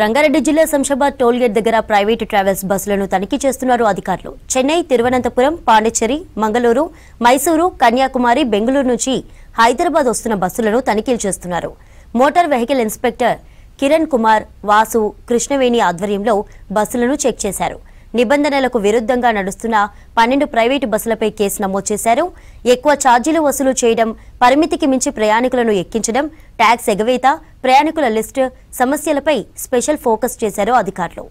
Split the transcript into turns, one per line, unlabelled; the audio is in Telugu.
రంగారెడ్డి జిల్లా శంషాబాద్ టోల్ గేట్ దగ్గర ప్రైవేట్ ట్రావెల్స్ బస్సులను తనిఖీ చేస్తున్నారు అధికారులు. చెన్నై, తిరువనంతపురం, పాండిచ్చేరి, మంగళూరు, మైసూరు, కన్యాకుమారి, బెంగళూరు నుంచి హైదరాబాద్ వస్తున్న బస్సులను తనిఖీలు చేస్తున్నారు. Motor vehicle inspector Kiran Kumar, Vasu, Krishnaveni ఆధ్వర్యంలో బస్సులను చెక్ చేశారు. నిబంధనలకు విరుద్ధంగా నడుస్తున్న 12 ప్రైవేటు బస్సులపై కేసు నమోదు చేశారు. ఎక్కువ ఛార్జీలు వసూలు చేయడం, పరిమితికి మించి ప్రయాణికులను ఎక్కించడం, ట్యాక్స్ ఎగవేత, ప్రయాణికుల లిస్టు సమస్యలపై స్పెషల్ ఫోకస్ చేశారు అధికారులు.